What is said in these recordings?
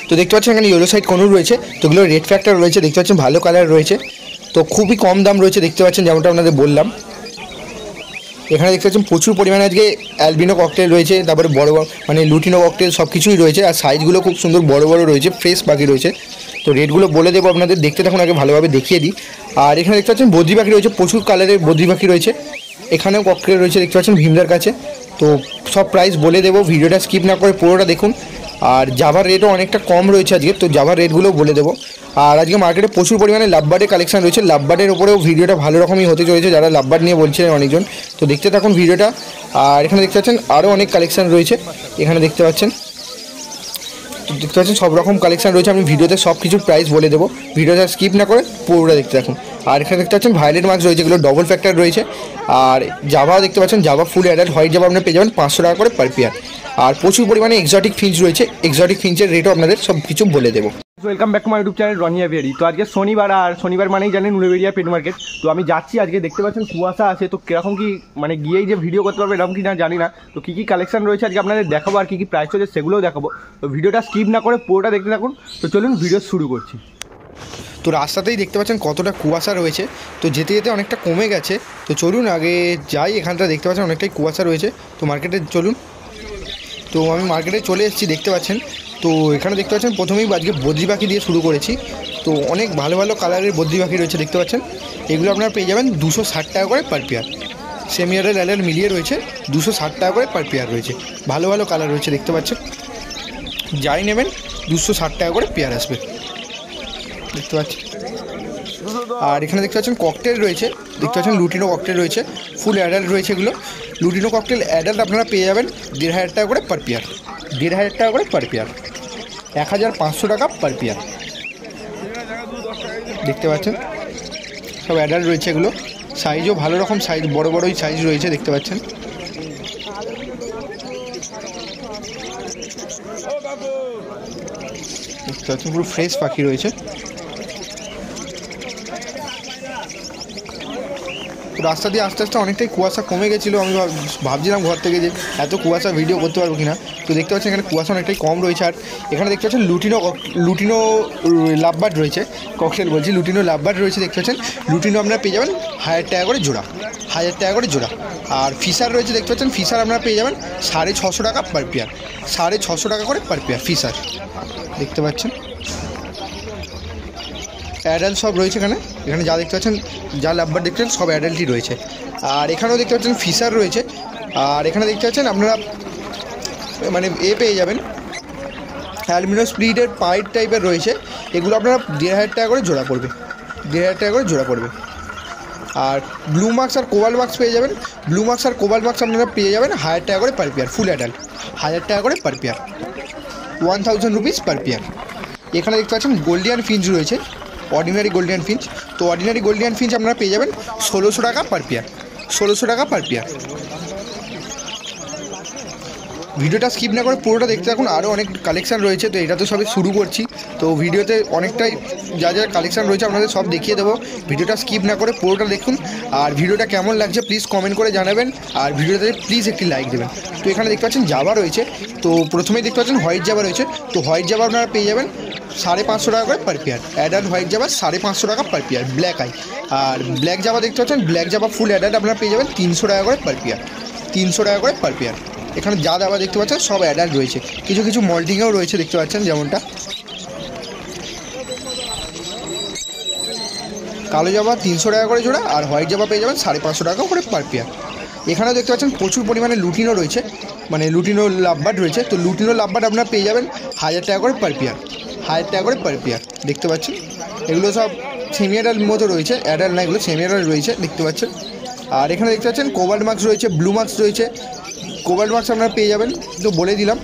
তো দেখতে পাচ্ছেন এখানে ইয়েলো সাইড কনুর রয়েছে, তো এগুলো রেড ফ্যাক্টর রয়েছে, দেখতে পাচ্ছেন ভালো কালার রয়েছে, তো খুবই কম দাম রয়েছে দেখতে পাচ্ছেন যেমনটা আপনাদের বললাম। এখানে দেখতে পাচ্ছেন প্রচুর পরিমাণে আজকে অ্যালবিনো ককটেল রয়েছে, তারপরে বড় মানে লুটিনো ককটেল সব কিছুই রয়েছে, আর সাইজগুলো খুব সুন্দর বড় বড় রয়েছে, ফ্রেশ পাখি রয়েছে। তো রেটগুলো বলে দেবো আপনাদের, দেখতে থাকুন আগে ভালোভাবে দেখিয়ে দিই। আর এখানে দেখতে পাচ্ছেন বদ্রি পাখি রয়েছে, প্রচুর কালারের বদ্রি পাখি রয়েছে, এখানেও ককটেল রয়েছে দেখতে পাচ্ছেন ভীমদার কাছে। তো সব প্রাইস বলে দেবো, ভিডিওটা স্কিপ না করে পুরোটা দেখুন। আর জাভার রেটও অনেকটা কম রয়েছে আজকে, তো জাভার রেটগুলোও বলে দেবো। আর আজকে মার্কেটে প্রচুর পরিমাণে লাভবার্ডের কালেকশন রয়েছে, লাভবার্ডের উপরেও ভিডিওটা ভালো রকমই হতে চলেছে, যারা লাভবার্ড নিয়ে বলছিলেন অনেকজন, তো দেখতে থাকুন ভিডিওটা। আর এখানে দেখতে পাচ্ছেন আরও অনেক কালেকশন রয়েছে, এখানে দেখতে পাচ্ছেন সব রকম কালেকশন রয়েছে, আমি ভিডিওতে সব কিছুর প্রাইস বলে দেবো, ভিডিওটা স্কিপ না করে পুরোটা দেখতে থাকুন। আর এখানে দেখতে পাচ্ছেন ভায়োলেট মার্কস রয়েছে, এগুলো ডবল ফ্যাক্টর রয়েছে। আর জাভাও দেখতে পাচ্ছেন, Java full adult white Java আপনার পেয়ে যাবেন 500 টাকা করে পার পেয়ার। আর প্রচুর পরিমাণে এক্সোটিক ফিঞ্চ রয়েছে, এক্সোটিক ফিঞ্চের রেটও আপনাদের সব কিছু বলে দেবো। Welcome back to my YouTube channel Roni aviary. তো আজকে শনিবার, আর শনিবার মানেই জানেন উলুবেড়িয়া পেট মার্কেট। তো আমি যাচ্ছি, আজকে দেখতে পাচ্ছেন কুয়াশা আছে, তো কীরকম কি মানে গিয়েই যে ভিডিও করতে পারবে এরকম কি না জানি না। তো কী কী কালেকশন রয়েছে আজকে আপনাদের দেখাবো, আর কী কী প্রাইস রয়েছে সেগুলোও দেখাবো। তো ভিডিওটা স্কিপ না করে পুরোটা দেখতে থাকুন। তো চলুন ভিডিও শুরু করছি। তো রাস্তাতেই দেখতে পাচ্ছেন কতটা কুয়াশা রয়েছে, তো যেতে যেতে অনেকটা কমে গেছে, তো চলুন আগে যাই। এখানটা দেখতে পাচ্ছেন অনেকটাই কুয়াশা রয়েছে, তো মার্কেটে চলুন। তো আমি মার্কেটে চলে এসেছি দেখতে পাচ্ছেন। তো এখানে দেখতে পাচ্ছেন প্রথমেই আজকে বদ্রি পাখি দিয়ে শুরু করেছি, তো অনেক ভালো ভালো কালারের বদ্রি পাখি রয়েছে দেখতে পাচ্ছেন। এগুলো আপনারা পেয়ে যাবেন 260 টাকা করে per pair, semi adult adult মিলিয়ে রয়েছে 260 টাকা করে পার পেয়ার রয়েছে, ভালো ভালো কালার রয়েছে দেখতে পাচ্ছেন। যাই নেবেন 260 টাকা করে পেয়ার আসবে দেখতে পাচ্ছেন। আর এখানে দেখতে পাচ্ছেন ককটেল রয়েছে, দেখতে পাচ্ছেন লুটিনো ককটেল রয়েছে, ফুল অ্যাডাল্ট রয়েছে এগুলো। লুটিনো ককটেল অ্যাডাল্ট আপনারা পেয়ে যাবেন 1500 টাকা করে পার পেয়ার, 1500 টাকা করে পার পেয়ার, 1500 টাকা পার পেয়ার দেখতে পাচ্ছেন। সব অ্যাডাল্ট রয়েছে এগুলো, সাইজও ভালো রকম সাইজ, বড় বড়ই সাইজ রয়েছে দেখতে পাচ্ছেন। দেখতে পাচ্ছেন পুরো ফ্রেশ পাখি রয়েছে। রাস্তা দিয়ে আস্তে আস্তে অনেকটাই কুয়াশা কমে গেছিলো, আমি ভাবছিলাম ঘর থেকে যে এত কুয়াশা ভিডিও করতে পারবো কিনা। তো দেখতে পাচ্ছেন এখানে কুয়াশা অনেকটাই কম রয়েছে। আর এখানে দেখতে পাচ্ছেন লুটিনো লাভবার্ড রয়েছে, ককটেল বলছি, লুটিনো লাভবার্ড রয়েছে দেখতে পাচ্ছেন। লুটিনো আপনারা পেয়ে যাবেন 1000 টাকা করে জোড়া, 1000 টাকা করে জোড়া। আর ফিশার রয়েছে দেখতে পাচ্ছেন, ফিশার আপনারা পেয়ে যাবেন 650 টাকা পার পেয়ার, 650 টাকা করে পার পেয়ার ফিশার দেখতে পাচ্ছেন। অ্যাডাল্ট সব রয়েছে এখানে, এখানে যা দেখতে পাচ্ছেন, যা লাভবার্ড দেখতে পাচ্ছেন সব অ্যাডাল্টই রয়েছে। আর এখানেও দেখতে পাচ্ছেন ফিশার রয়েছে। আর এখানে দেখতে পাচ্ছেন আপনারা মানে পেয়ে যাবেন অ্যালবিনো স্প্লিটের পাইট টাইপের রয়েছে, এগুলো আপনারা 1500 টাকা করে জোড়া পড়বে, 1500 টাকা করে জোড়া পড়বে। আর ব্লু মার্কস আর কোবাল মার্কস পেয়ে যাবেন, ব্লু মার্কস আর কোবাল মার্কস আপনারা পেয়ে যাবেন 1000 টাকা করে পার পেয়ার, ফুল অ্যাডাল্ট 1000 টাকা করে per pair, 1000 rupees per pair. এখানে দেখতে পাচ্ছেন গোল্ডিয়ান ফিঞ্চ রয়েছে, অর্ডিনারি গোল্ডিয়ান ফিঞ্চ। তো অর্ডিনারি গোল্ডিয়ান ফিঞ্চ আপনারা পেয়ে যাবেন 1600 টাকা পার পেয়ার, 1600 টাকা পার পেয়ার। ভিডিওটা স্কিপ না করে পুরোটা দেখতে থাকুন, আরও অনেক কালেকশান রয়েছে। তো এটা তো সবই শুরু করছি, তো ভিডিওতে অনেকটাই যা যা কালেকশান রয়েছে আপনাদের সব দেখিয়ে দেবো। ভিডিওটা স্কিপ না করে পুরোটা দেখুন। আর ভিডিওটা কেমন লাগছে প্লিজ কমেন্ট করে জানাবেন, আর ভিডিওতে প্লিজ একটি লাইক দেবেন। তো এখানে দেখতে পাচ্ছেন জাভা রয়েছে, তো প্রথমেই দেখতে পাচ্ছেন হোয়াইট জাভা রয়েছে। তো হোয়াইট জাভা আপনারা পেয়ে যাবেন 550 টাকা করে per pair, adult white Java 550 টাকা পার পেয়ার, ব্ল্যাক আই। আর ব্ল্যাক জাভা দেখতে পাচ্ছেন, ব্ল্যাক জাভা ফুল অ্যাডাল্ট আপনারা পেয়ে যাবেন 300 টাকা করে পার পেয়ার, 300 টাকা করে পার পেয়ার। এখানে যা দাবা দেখতে পাচ্ছেন সব অ্যাডাল্ট রয়েছে, কিছু কিছু মল্টিংয়েও রয়েছে দেখতে পাচ্ছেন, যেমনটা কালো জাভা 300 টাকা করে জোড়া, আর হোয়াইট জাভা পেয়ে যাবেন 550 টাকা করে পার পেয়ার। এখানেও দেখতে পাচ্ছেন প্রচুর পরিমাণে লুটিনো রয়েছে, মানে লুটিনো লাভবার্ড রয়েছে। তো লুটিনো লাভবার্ড আপনারা পেয়ে যাবেন 1000 টাকা করে পার পেয়ার, 1000 টাকা করে পার পেয়ার দেখতে পাচ্ছেন। এগুলো সব সেমি অ্যাডাল্ট মতো রয়েছে, অ্যাডাল্ট না, এগুলো সেমি অ্যাডাল্ট রয়েছে দেখতে পাচ্ছেন। আর এখানে দেখতে পাচ্ছেন কোবাল্ট মার্কস রয়েছে, ব্লু মার্কস রয়েছে। কোবাল্ট মার্কস আপনারা পেয়ে যাবেন, তো বলে দিলাম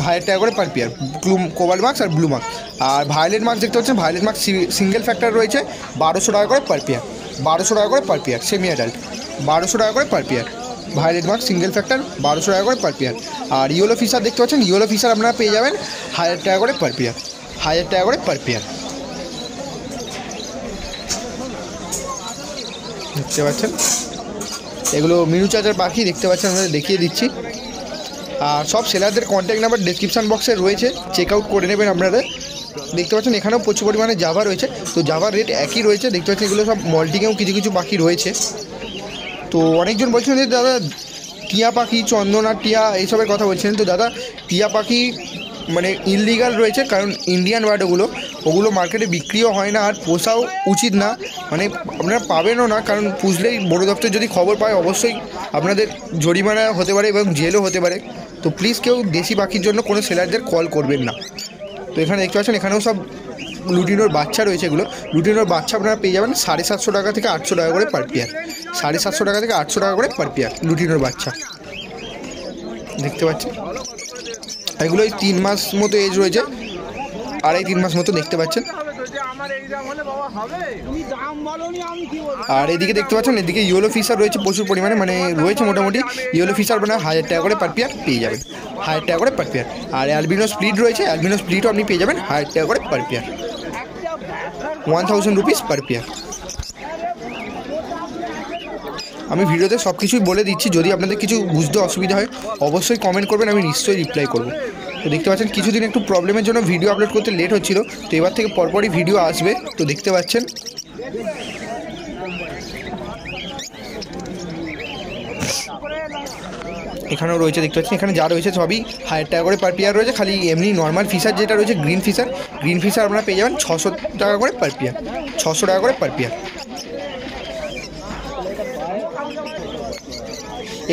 1000 টাকা করে পার পেয়ার, কোবাল্ট মার্কস আর ব্লু মার্কস। আর ভায়োলেট মার্কস দেখতে পাচ্ছেন, ভায়োলেট মার্কস সিঙ্গেল ফ্যাক্টর রয়েছে 1200 টাকা করে পার পেয়ার, 1200 টাকা করে পার পেয়ার, সেমি অ্যাডাল্ট 1200 টাকা করে per pair. Violet marks single factor 1200 টাকা করে পার পেয়ার। আর ইয়েলো ফিশার দেখতে পাচ্ছেন, ইয়েলো ফিশার আপনারা পেয়ে যাবেন 1000 টাকা করে পার পেয়ার, 1000 টাকা করে পার পেয়ার দেখতে পাচ্ছেন। এগুলো মিনু চাচার পাখি দেখতে পাচ্ছেন, আপনাদের দেখিয়ে দিচ্ছি। আর সব সেলারদের কন্ট্যাক্ট নাম্বার ডেসক্রিপশান বক্সে রয়েছে, চেক আউট করে নেবেন আপনারা। দেখতে পাচ্ছেন এখানেও প্রচুর পরিমাণে জাভা রয়েছে, তো জাভার রেট একই রয়েছে। দেখতে পাচ্ছেন এগুলো সব মল্টিংয়েও কিছু কিছু পাখি রয়েছে। তো অনেকজন বলছেন যে দাদা টিয়া পাখি, চন্দনা টিয়া এইসবের কথা বলছেন। তো দাদা টিয়া পাখি মানে ইললিগাল রয়েছে, কারণ ইন্ডিয়ান বার্ড ওগুলো মার্কেটে বিক্রিও হয় না, আর পোষাও উচিত না, মানে আপনারা পাবেনও না। কারণ পুষলেই বন দপ্তর যদি খবর পায় অবশ্যই আপনাদের জরিমানা হতে পারে এবং জেলও হতে পারে। তো প্লিজ কেউ দেশি পাখির জন্য কোনো সেলারদের কল করবেন না। তো এখানে দেখতে পাচ্ছেন এখানেও সব লুটিনোর বাচ্চা রয়েছে। এগুলো লুটিনোর বাচ্চা আপনারা পেয়ে যাবেন 750 টাকা থেকে 800 টাকা করে পার পেয়ার। 750 টাকা থেকে 800 টাকা করে পার পেয়ার লুটিনোর বাচ্চা দেখতে পাচ্ছেন। এগুলো 3 মাস মতো এজ রয়েছে, 2.5-3 মাস মতো দেখতে পাচ্ছেন। আর এদিকে দেখতে পাচ্ছেন এদিকে ইয়েলো ফিশার রয়েছে প্রচুর পরিমাণে, মানে রয়েছে মোটামুটি ইয়েলো ফিশার মানে 1000 টাকা করে পার পেয়ার পেয়ে যাবেন, 1000 টাকা করে পার পেয়ার। আর অ্যালবিনো স্প্লিট রয়েছে, অ্যালবিনো স্প্লিটও আপনি পেয়ে যাবেন 1000 টাকা করে per pair, 1000 rupees per pair. আমি ভিডিওতে সব কিছুই বলে দিচ্ছি, যদি আপনাদের কিছু বুঝতে অসুবিধা হয় অবশ্যই কমেন্ট করবেন, আমি নিশ্চয়ই রিপ্লাই করব। তো দেখতে পাচ্ছেন কিছুদিন একটু প্রবলেমের জন্য ভিডিও আপলোড করতে লেট হচ্ছিল, তো এবার থেকে পরপরই ভিডিও আসবে। তো দেখতে পাচ্ছেন এখানেও রয়েছে, দেখতে পাচ্ছেন এখানে যা রয়েছে সবই 1000 টাকা করে পার পেয়ার রয়েছে। খালি এমনি নর্মাল ফিশার যেটা রয়েছে গ্রিন ফিশার আপনারা পেয়ে যাবেন 600 টাকা করে পার পেয়ার, 600 টাকা করে পার পেয়ার।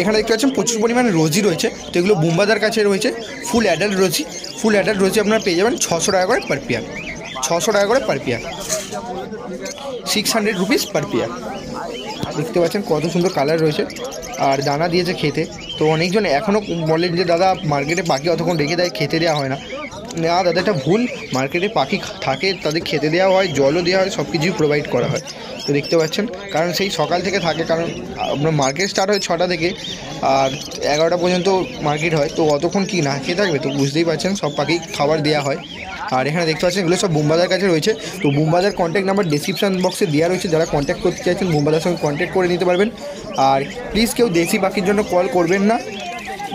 এখানে দেখতে পাচ্ছেন প্রচুর পরিমাণে রোজি রয়েছে, তো এগুলো বুম্বাদার কাছে রয়েছে। ফুল অ্যাডাল্ট রোজি আপনারা পেয়ে যাবেন 600 টাকা করে পার পেয়ার, 600 টাকা করে per pair, 600 rupees per pair. দেখতে পাচ্ছেন কত সুন্দর কালার রয়েছে, আর দানা দিয়েছে খেতে। তো অনেকজন এখনও বলেন যে দাদা মার্কেটে পাখি অতক্ষণ রেখে দেয়, খেতে দেওয়া হয় না। না দাদা, এটা ভুল। মার্কেটে পাখি থাকে, তাদের খেতে দেওয়া হয়, জলও দেওয়া হয়, সব কিছুই প্রোভাইড করা হয়। তো দেখতে পাচ্ছেন কারণ সেই সকাল থেকে থাকে, কারণ আপনার মার্কেট স্টার্ট হয় 6টা থেকে আর 11টা পর্যন্ত মার্কেট হয়। তো অতক্ষণ কি না খেয়ে থাকবে? তো বুঝতেই পারছেন সব পাখি খাবার দেওয়া হয়। আর এখানে দেখতে পাচ্ছেন এগুলো সব বুম্বাদার কাছে রয়েছে। তো বুম্বাদার কন্ট্যাক্ট নাম্বার ডেসক্রিপশন বক্সে দেওয়া রয়েছে, যারা কন্ট্যাক্ট করতে চাইছেন বুম্বাদার সঙ্গে কন্ট্যাক্ট করে নিতে পারবেন। আর প্লিজ কেউ দেশি পাখির জন্য কল করবেন না,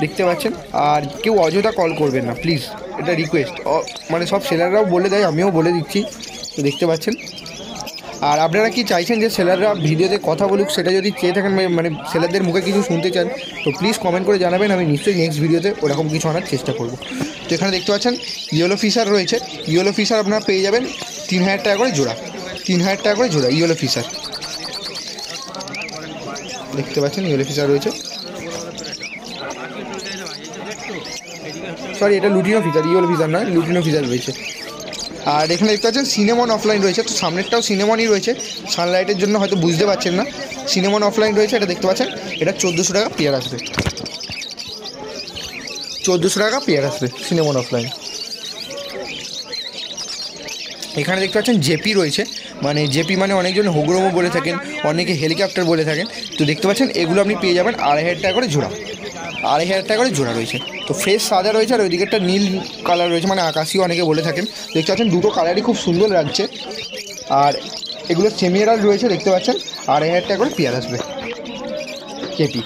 দেখতে পাচ্ছেন। আর কেউ অযথা কল করবেন না প্লিজ, এটা রিকোয়েস্ট। মানে সব সেলাররাও বলে দেয়, আমিও বলে দিচ্ছি। তো দেখতে পাচ্ছেন। আর আপনারা কি চাইছেন যে সেলাররা ভিডিওতে কথা বলুক, সেটা যদি চেয়ে থাকেন, মানে সেলারদের মুখে কিছু শুনতে চান, তো প্লিজ কমেন্ট করে জানাবেন, আমি নিশ্চয়ই নেক্সট ভিডিওতে ওরকম কিছু আনার চেষ্টা করব। তো এখানে দেখতে পাচ্ছেন ইয়েলো ফিশার রয়েছে, ইয়েলো ফিশার আপনারা পেয়ে যাবেন 3000 টাকা করে জোড়া, 3000 টাকা করে জোড়া ইয়েলো ফিশার। দেখতে পাচ্ছেন ইয়েলো ফিশার রয়েছে, সরি এটা লুটিনো ফিশার, ইয়েলো ফিশার নয়, লুটিনো ফিশার রয়েছে। আর এখানে দেখতে পাচ্ছেন সিনেমন অফলাইন রয়েছে, তো সামনেরটাও সিনেমনই রয়েছে, সানলাইটের জন্য হয়তো বুঝতে পারছেন না। সিনেমন অফলাইন রয়েছে, এটা দেখতে পাচ্ছেন, এটা 1400 টাকা পেয়ার আসবে, 1400 টাকা পেয়ার আসবে সিনেমন অফলাইন। এখানে দেখতে পাচ্ছেন জেপি রয়েছে, মানে জেপি মানে অনেকজন হোগ্রোমো বলে থাকেন, অনেকে হেলিকপ্টার বলে থাকেন। তো দেখতে পাচ্ছেন এগুলো আপনি পেয়ে যাবেন 2500 টাকা করে জোড়া, 2500 টাকা করে জোড়া রয়েছে। তো ফ্রেশ সাদা রয়েছে, আর ওই দিকে একটা নীল কালার রয়েছে, মানে আকাশিও অনেকে বলে থাকেন। দেখতে পাচ্ছেন দুটো কালারই খুব সুন্দর লাগছে। আর এগুলো সেমিয়ারাল রয়েছে, দেখতে পাচ্ছেন 2500 টাকা করে পেয়ার আসবে কেপি।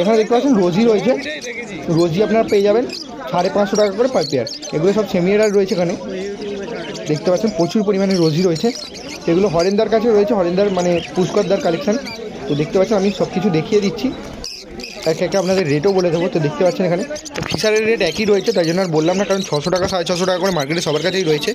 এখানে দেখতে পাচ্ছেন রোজি রয়েছে, রোজি আপনারা পেয়ে যাবেন 550 টাকা করে পার পেয়ার। এগুলো সব সেমিয়ারাল রয়েছে এখানে, দেখতে পাচ্ছেন প্রচুর পরিমাণে রোজি রয়েছে। এগুলো হরেন্দার কাছে রয়েছে, হরেন্দার মানে পুষ্করদার কালেকশন। তো দেখতে পাচ্ছেন আমি সব কিছু দেখিয়ে দিচ্ছি, একে একে আপনাদের রেটও বলে দেবো। তো দেখতে পাচ্ছেন এখানে তো ফিশারের রেট একই রয়েছে, তাই জন্য আর বললাম না, কারণ 600 টাকা 650 টাকা করে মার্কেটে সবার কাছেই রয়েছে।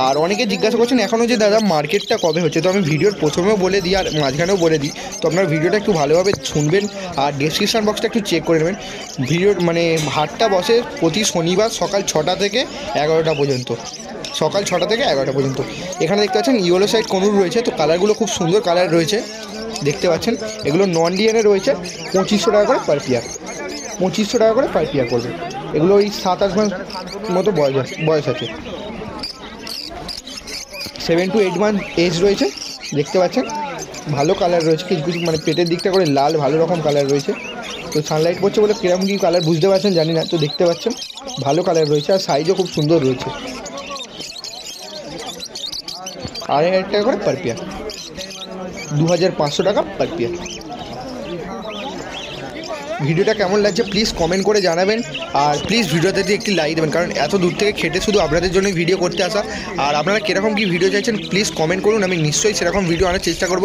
আর অনেকে জিজ্ঞাসা করছেন এখনও যে দাদা মার্কেটটা কবে হচ্ছে, তো আমি ভিডিওর প্রথমেও বলে দিই আর মাঝখানেও বলে দিই। তো আপনার ভিডিওটা একটু ভালোভাবে শুনবেন আর ডেসক্রিপশন বক্সটা একটু চেক করে নেবেন। ভিডিওর মানে হাটটা বসে প্রতি শনিবার সকাল 6টা থেকে 11টা পর্যন্ত, সকাল 6টা থেকে 11টা পর্যন্ত। এখানে দেখতে পাচ্ছেন ইয়েলো সাইড কনুর রয়েছে, তো কালারগুলো খুব সুন্দর কালার রয়েছে, দেখতে পাচ্ছেন। এগুলো নন ডিএনএ রয়েছে, 2500 টাকা করে পার পেয়ার, 2500 টাকা করে পার পেয়ার করবে। এগুলো ওই 7-8 মাস মতো বয়স আছে, 7 to 8 মান্থ এজ রয়েছে, দেখতে পাচ্ছেন। ভালো কালার রয়েছে, কিছু কিছু মানে পেটের দিকটা করে লাল ভালো রকম কালার রয়েছে। তো সানলাইট পড়ছে বলে কিরকম কী কালার বুঝতে পারছেন জানি না। তো দেখতে পাচ্ছেন ভালো কালার রয়েছে, আর সাইজও খুব সুন্দর রয়েছে। 2,500 টাকা করে পার পেয়ার, 2,500 টাকা পার পেয়ার। ভিডিওটা কেমন লাগছে প্লিজ কমেন্ট করে জানাবেন, আর প্লিজ ভিডিওতে দিয়ে একটি লাইক দেবেন, কারণ এত দূর থেকে খেটে শুধু আপনাদের জন্যই ভিডিও করতে আসা। আর আপনারা কীরকম কী ভিডিও চাইছেন প্লিজ কমেন্ট করুন, আমি নিশ্চয়ই সেরকম ভিডিও আনার চেষ্টা করব।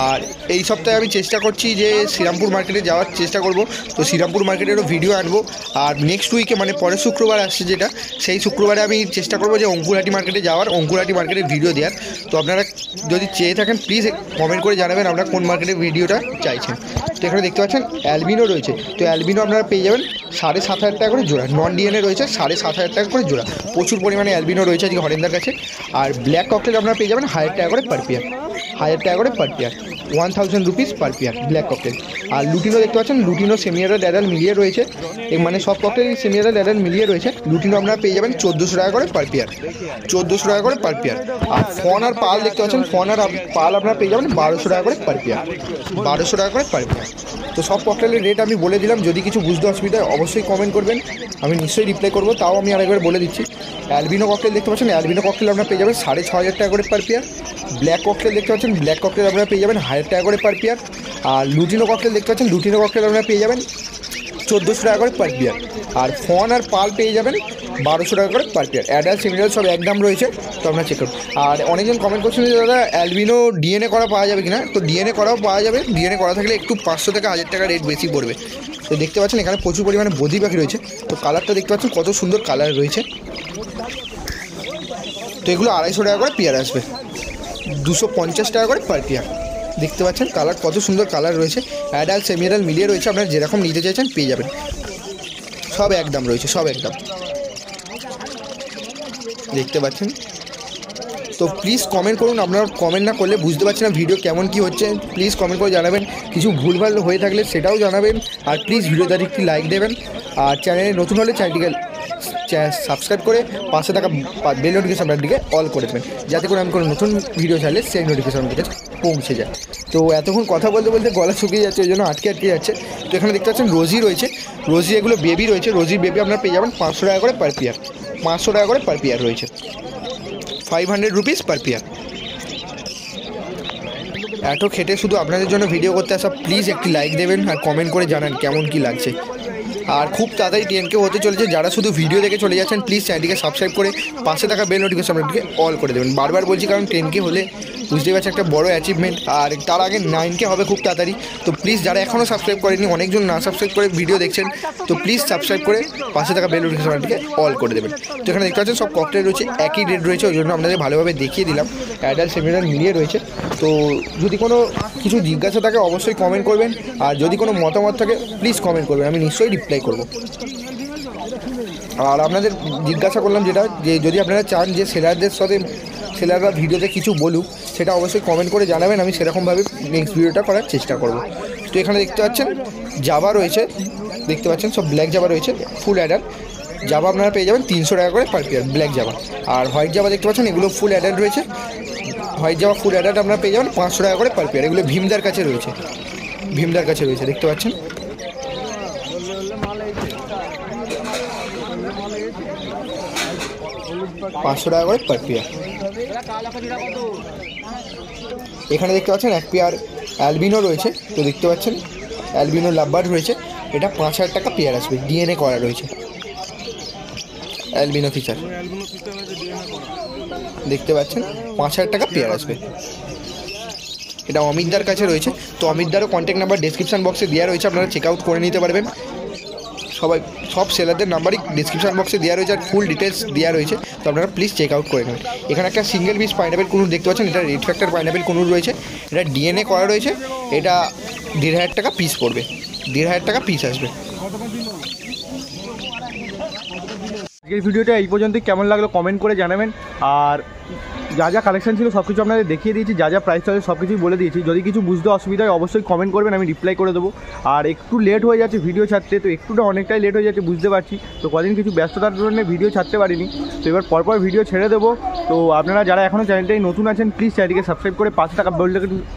আর এই সপ্তাহে আমি চেষ্টা করছি যে শ্রীরামপুর মার্কেটে যাওয়ার চেষ্টা করব, তো শ্রীরামপুর মার্কেটেরও ভিডিও আনবো। আর নেক্সট উইকে মানে পরের শুক্রবার আসছে যেটা, সেই শুক্রবারে আমি চেষ্টা করব যে অঙ্কুরহাটি মার্কেটে যাওয়ার, অঙ্কুরহাটি মার্কেটের ভিডিও দেওয়ার। তো আপনারা যদি চেয়ে থাকেন প্লিজ কমেন্ট করে জানাবেন আপনারা কোন মার্কেটের ভিডিওটা চাইছেন। তো এখানে দেখতে পাচ্ছেন অ্যালবিনো রয়েছে, তো অ্যালবিনো আপনারা পেয়ে যাবেন 7,500 টাকা করে জোড়া, নন ডিএনএ রয়েছে 7,500 টাকা করে জোড়া। প্রচুর পরিমাণে অ্যালবিনো রয়েছে আজকে হরেন্দার কাছে। আর ব্ল্যাক ককটেল আপনারা পেয়ে যাবেন 1,000 টাকা করে পার পেয়ার, 1,000 টাকা করে per pair, 1,000 rupees per pair black cockatiel. আর লুটিনো দেখতে পাচ্ছেন, লুটিনো সেমিয়ারাল অ্যাডাল্ট মিলিয়ে রয়েছে, মানে সব ককটেল সেমিয়ারাল অ্যাডাল্ট মিলিয়ে রয়েছে। লুটিনো আপনারা পেয়ে যাবেন 1,400 টাকা করে পার পেয়ার, 1,400 টাকা করে পার পেয়ার। আর ফন আর পাল দেখতে পাচ্ছেন, ফন আর পাল আপনারা পেয়ে যাবেন 1,200 টাকা করে পার পেয়ার, 1,200 টাকা করে পার পেয়ার। তো সব ককটেলের রেট আমি বলে দিলাম, যদি কিছু বুঝতে অসুবিধা হয় অবশ্যই কমেন্ট করবেন, আমি নিশ্চয়ই রিপ্লাই করবো। তাও আমি আরেকবার বলে দিচ্ছি, অ্যালবিনো ককটেল দেখতে পাচ্ছেন, অ্যালবিনো ককটেল আপনারা পেয়ে যাবেন 6,500 টাকা করে পার পেয়ার। ব্ল্যাক ককটেল দেখতে পাচ্ছেন, ব্ল্যাক ককটেল আপনারা পেয়ে যাবেন 1,000 টাকা করে পার পেয়ার। আর লুটিনো ককটেল দেখতে পাচ্ছেন, লুটিনো ককটেল আপনারা পেয়ে যাবেন 1,400 টাকা করে পার পেয়ার। আর ফন আর পাল পেয়ে যাবেন 1,200 টাকা করে পার পেয়ার। অ্যাডাল্ট সেমিনাল সব একদম রয়েছে, তো আপনারা চেক করুন। আর অনেকজন কমেন্ট করছেন যে দাদা অ্যালবিনো ডিএনএ করা পাওয়া যাবে কিনা, তো ডিএনএ করাও পাওয়া যাবে, ডিএনএ করা থাকলে একটু 500 থেকে 1,000 টাকা রেট বেশি পড়বে। তো দেখতে পাচ্ছেন এখানে প্রচুর পরিমাণে বদ্রি পাখি রয়েছে, তো কালারটা দেখতে পাচ্ছেন কত সুন্দর কালার রয়েছে। তো এগুলো 250 টাকা করে পেয়ার আসবে, 250 টাকা করে পার পেয়ার। দেখতে পাচ্ছেন কালার কত সুন্দর কালার রয়েছে, অ্যাডাল্ট সেমিনাল মিলিয়ে রয়েছে, আপনারা যেরকম নিতে চাইছেন পেয়ে যাবেন, সব একদম রয়েছে, সব একদম দেখতে পাচ্ছেন। তো প্লিজ কমেন্ট করুন, আপনারা কমেন্ট না করলে বুঝতে পারছি না ভিডিও কেমন কী হচ্ছে, প্লিজ কমেন্ট করে জানাবেন, কিছু ভুলভাল হয়ে থাকলে সেটাও জানাবেন। আর প্লিজ ভিডিওটাতে একটি লাইক দেবেন, আর চ্যানেলে নতুন হলে চ্যানেলটিকে সাবস্ক্রাইব করে পাশে থাকা বেল নোটিফিকেশনটার দিকে অল করে দেবেন, যাতে করে আমি কোনো নতুন ভিডিও চাইলে সেই নোটিফিকেশন দিকে পৌঁছে যায়। তো এতক্ষণ কথা বলতে বলতে গলা শুকিয়ে যাচ্ছে, ওই জন্য আটকে যাচ্ছে। তো এখানে দেখতে পাচ্ছেন রোজি রয়েছে, রোজি এগুলো বেবি রয়েছে, রোজির বেবি আপনারা পেয়ে যাবেন 500 টাকা করে পার পেয়ার, 500 টাকা করে পার পেয়ার রয়েছে, 500 রুপিস পার পেয়ার। এত খেটে শুধু আপনাদের জন্য ভিডিও করতে আসা, প্লিজ একটি লাইক দেবেন আর কমেন্ট করে জানান কেমন কি লাগছে। আর খুব তাড়াতাড়ি 10K হতে চলেছে, যারা শুধু ভিডিও দেখে চলে যাচ্ছেন প্লিজ চ্যানেলটিকে সাবস্ক্রাইব করে পাশে থাকা বেল নোটিফিকেশনটিকে অল করে দেবেন। বারবার বলছি কারণ 10K হলে বুঝতেই পারছি একটা বড় অ্যাচিভমেন্ট, আর তার আগে 9K হবে খুব তাড়াতাড়ি। তো প্লিজ যারা এখনও সাবস্ক্রাইব করেনি, অনেকজন না সাবস্ক্রাইব করে ভিডিও দেখছেন, তো প্লিজ সাবস্ক্রাইব করে পাশে থাকা বেল নোটিফিকেশনটিকে অল করে দেবেন। তো এখানে দেখতে পাচ্ছেন সব ককটেল রয়েছে, একই রেট রয়েছে, ওই জন্য আপনাদের ভালোভাবে দেখিয়ে দিলাম, অ্যাডাল্ট সেমিনাল মিলিয়ে রয়েছে। তো যদি কোনো কিছু জিজ্ঞাসা থাকে অবশ্যই কমেন্ট করবেন, আর যদি কোনো মতামত থাকে প্লিজ কমেন্ট করবেন, আমি নিশ্চয়ই রিপ্লাই করব। আর আপনাদের জিজ্ঞাসা করলাম যেটা, যে যদি আপনারা চান যে সেলারদের সাথে সেলাররা ভিডিওতে কিছু বলুক, সেটা অবশ্যই কমেন্ট করে জানাবেন, আমি সেরকমভাবে নেক্সট ভিডিওটা করার চেষ্টা করব। তো এখানে দেখতে পাচ্ছেন জাভা রয়েছে, দেখতে পাচ্ছেন সব ব্ল্যাক জাভা রয়েছে, ফুল অ্যাডাল্ট জাভা আপনারা পেয়ে যাবেন 300 টাকা করে পার পেয়ার ব্ল্যাক জাভা। আর হোয়াইট জাভা দেখতে পাচ্ছেন এগুলো ফুল অ্যাডাল্ট রয়েছে, হোয়াইট জাভা ফুল অ্যাডাল্ট আপনারা পেয়ে যাবেন 500 টাকা করে পার পেয়ার। এগুলো ভীমদার কাছে রয়েছে, ভীমদার কাছে রয়েছে, দেখতে পাচ্ছেন। পাঁচশো টাকা করে পার পেয়ার। এখানে দেখতে পাচ্ছেন এক পেয়ার অ্যালবিনো রয়েছে, তো দেখতে পাচ্ছেন অ্যালবিনো লাভবার্ড রয়েছে, এটা 5,000 টাকা পেয়ার আসবে, ডিএনএ করা রয়েছে অ্যালবিনো ফিচার, দেখতে পাচ্ছেন 5,000 টাকা পেয়ার আসবে। এটা অমিতদার কাছে রয়েছে, তো অমিতদারও কন্ট্যাক্ট নাম্বার ডেসক্রিপশন বক্সে দেওয়া রয়েছে, আপনারা চেক আউট করে নিতে পারবেন। সব সেলারদের নাম্বারই ডিসক্রিপশন বক্সে দেওয়া রয়েছে, আর ফুল ডিটেলস দেওয়া রয়েছে, তো আপনারা প্লিজ চেক আউট করে নেবেন। এখানে একটা সিঙ্গেল পিস পাইনাপেল কুনুর দেখতে পাচ্ছেন, এটা রেড ফ্যাক্টর পাইনাপেল কুনুর রয়েছে, এটা ডিএনএ করা রয়েছে, এটা 1,500 টাকা পিস পড়বে, 1,500 টাকা পিস আসবে। আজকের ভিডিওটা এই পর্যন্তই, কেমন লাগলো কমেন্ট করে জানাবেন। আর যা যা কালেকশন ছিল সব কিছু আপনাদের দেখিয়ে দিয়েছি, যা যা প্রাইস চলে সব কিছুই বলে দিয়েছি। যদি কিছু বুঝতে অসুবিধা হয় অবশ্যই কমেন্ট করবেন, আমি রিপ্লাই করে দেবো। আর একটু লেট হয়ে যাচ্ছে ভিডিও ছাড়তে, তো একটুটা অনেকটাই লেট হয়ে যাচ্ছে বুঝতে পারছি, তো কদিন কিছু ব্যস্ততার জন্য ভিডিও ছাড়তে পারিনি, তো এবার পরপর ভিডিও ছেড়ে দেবো। তো আপনারা যারা এখনও চ্যানেলটাই নতুন আছেন প্লিজ চ্যানেলটিকে সাবস্ক্রাইব করে পাশে থাকা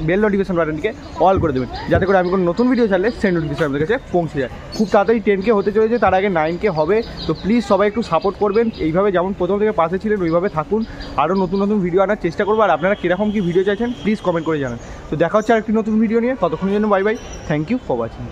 বেল নোটিফিকেশন বাটনটিকে অল করে দেবেন, যাতে করে আমি কোনো নতুন ভিডিও ছাড়লে সেই নোটিফিকেশন আপনাদের কাছে পৌঁছে যায়। খুব তাড়াতাড়ি 10K হতে চলেছে, তার আগে 9K হবে, তো প্লিজ সবাই একটু সাপোর্ট করবেন। এইভাবে যেমন প্রথম থেকে পাশে ছিলেন ওইভাবে থাকুন, আরও নতুন নতুন ভিডিও আনার চেষ্টা করবো। আর আপনারা কীরকম কী ভিডিও চাইছেন প্লিজ কমেন্ট করে জানান। তো দেখা হচ্ছে আর একটি নতুন ভিডিও নিয়ে, ততক্ষণের জন্য bye bye, thank you for watching.